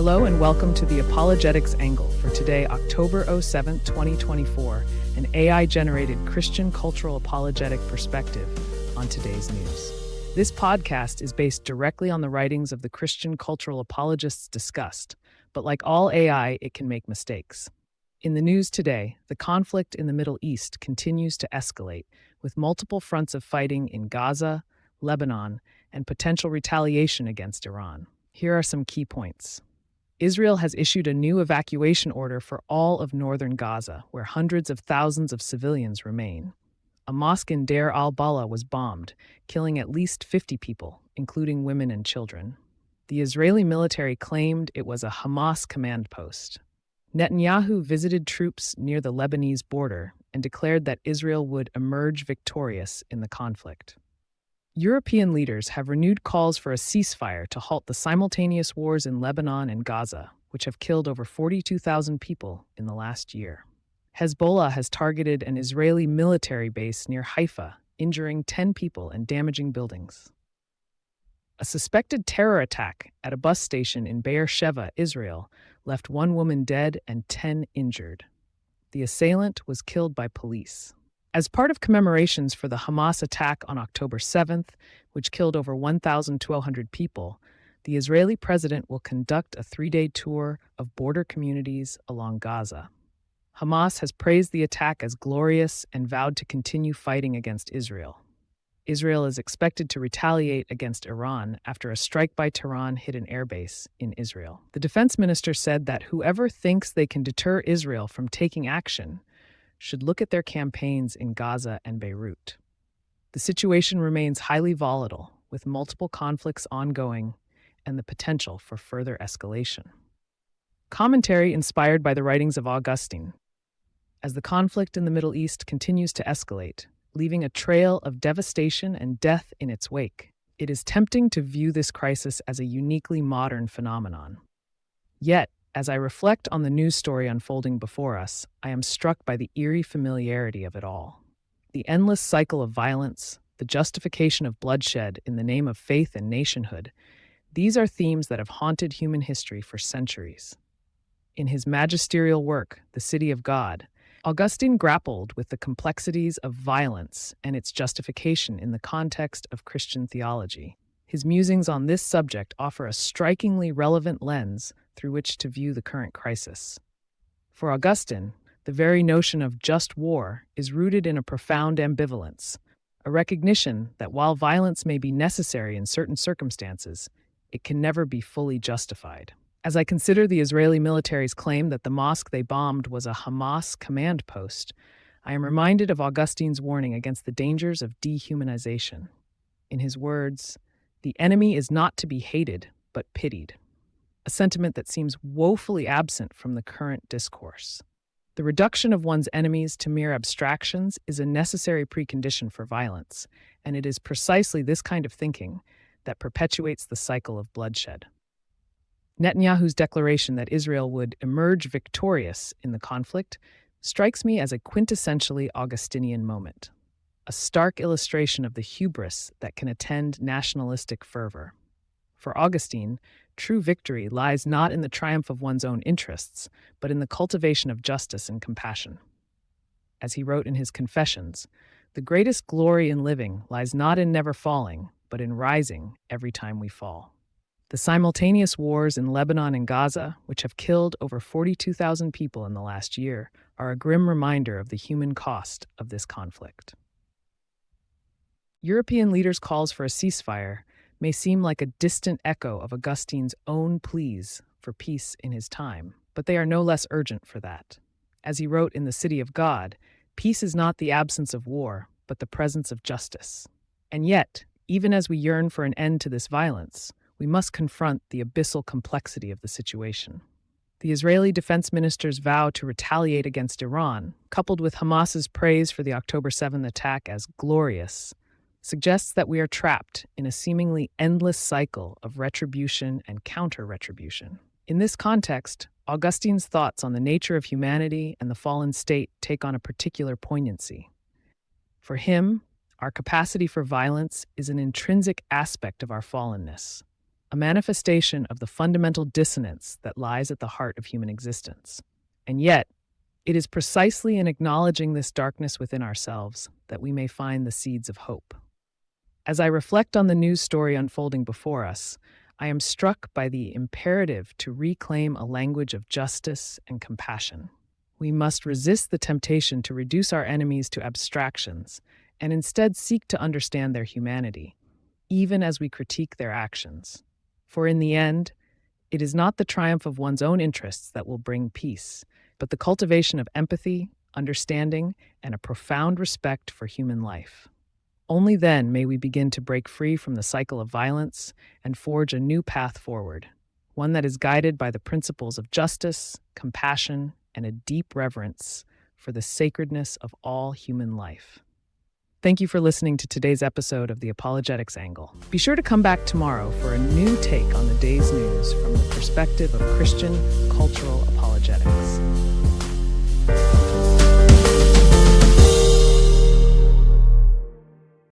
Hello and welcome to the Apologetics Angle for today, October 7, 2024, an AI-generated Christian cultural apologetic perspective on today's news. This podcast is based directly on the writings of the Christian cultural apologists discussed, but like all AI, it can make mistakes. In the news today, the conflict in the Middle East continues to escalate, with multiple fronts of fighting in Gaza, Lebanon, and potential retaliation against Iran. Here are some key points. Israel has issued a new evacuation order for all of northern Gaza, where hundreds of thousands of civilians remain. A mosque in Deir al-Balah was bombed, killing at least 50 people, including women and children. The Israeli military claimed it was a Hamas command post. Netanyahu visited troops near the Lebanese border and declared that Israel would emerge victorious in the conflict. European leaders have renewed calls for a ceasefire to halt the simultaneous wars in Lebanon and Gaza, which have killed over 42,000 people in the last year. Hezbollah has targeted an Israeli military base near Haifa, injuring 10 people and damaging buildings. A suspected terror attack at a bus station in Beersheba, Israel, left one woman dead and 10 injured. The assailant was killed by police. As part of commemorations for the Hamas attack on October 7th, which killed over 1,200 people, the Israeli president will conduct a 3-day tour of border communities along Gaza. Hamas has praised the attack as glorious and vowed to continue fighting against Israel. Israel is expected to retaliate against Iran after a strike by Tehran hit an airbase in Israel. The defense minister said that whoever thinks they can deter Israel from taking action should look at their campaigns in Gaza and Beirut. The situation remains highly volatile, with multiple conflicts ongoing and the potential for further escalation. Commentary inspired by the writings of Augustine. As the conflict in the Middle East continues to escalate, leaving a trail of devastation and death in its wake, it is tempting to view this crisis as a uniquely modern phenomenon. Yet, as I reflect on the news story unfolding before us, I am struck by the eerie familiarity of it all. The endless cycle of violence, the justification of bloodshed in the name of faith and nationhood, these are themes that have haunted human history for centuries. In his magisterial work, The City of God, Augustine grappled with the complexities of violence and its justification in the context of Christian theology. His musings on this subject offer a strikingly relevant lens through which to view the current crisis. For Augustine, the very notion of just war is rooted in a profound ambivalence, a recognition that while violence may be necessary in certain circumstances, it can never be fully justified. As I consider the Israeli military's claim that the mosque they bombed was a Hamas command post, I am reminded of Augustine's warning against the dangers of dehumanization. In his words, "The enemy is not to be hated, but pitied," a sentiment that seems woefully absent from the current discourse. The reduction of one's enemies to mere abstractions is a necessary precondition for violence, and it is precisely this kind of thinking that perpetuates the cycle of bloodshed. Netanyahu's declaration that Israel would emerge victorious in the conflict strikes me as a quintessentially Augustinian moment, a stark illustration of the hubris that can attend nationalistic fervor. For Augustine, true victory lies not in the triumph of one's own interests, but in the cultivation of justice and compassion. As he wrote in his Confessions, the greatest glory in living lies not in never falling, but in rising every time we fall. The simultaneous wars in Lebanon and Gaza, which have killed over 42,000 people in the last year, are a grim reminder of the human cost of this conflict. European leaders' calls for a ceasefire may seem like a distant echo of Augustine's own pleas for peace in his time, but they are no less urgent for that. As he wrote in The City of God, peace is not the absence of war, but the presence of justice. And yet, even as we yearn for an end to this violence, we must confront the abyssal complexity of the situation. The Israeli defense minister's vow to retaliate against Iran, coupled with Hamas's praise for the October 7th attack as glorious, suggests that we are trapped in a seemingly endless cycle of retribution and counter-retribution. In this context, Augustine's thoughts on the nature of humanity and the fallen state take on a particular poignancy. For him, our capacity for violence is an intrinsic aspect of our fallenness, a manifestation of the fundamental dissonance that lies at the heart of human existence. And yet, it is precisely in acknowledging this darkness within ourselves that we may find the seeds of hope. As I reflect on the news story unfolding before us, I am struck by the imperative to reclaim a language of justice and compassion. We must resist the temptation to reduce our enemies to abstractions and instead seek to understand their humanity, even as we critique their actions. For in the end, it is not the triumph of one's own interests that will bring peace, but the cultivation of empathy, understanding, and a profound respect for human life. Only then may we begin to break free from the cycle of violence and forge a new path forward, one that is guided by the principles of justice, compassion, and a deep reverence for the sacredness of all human life. Thank you for listening to today's episode of the Apologetics Angle. Be sure to come back tomorrow for a new take on the day's news from the perspective of Christian cultural apologetics.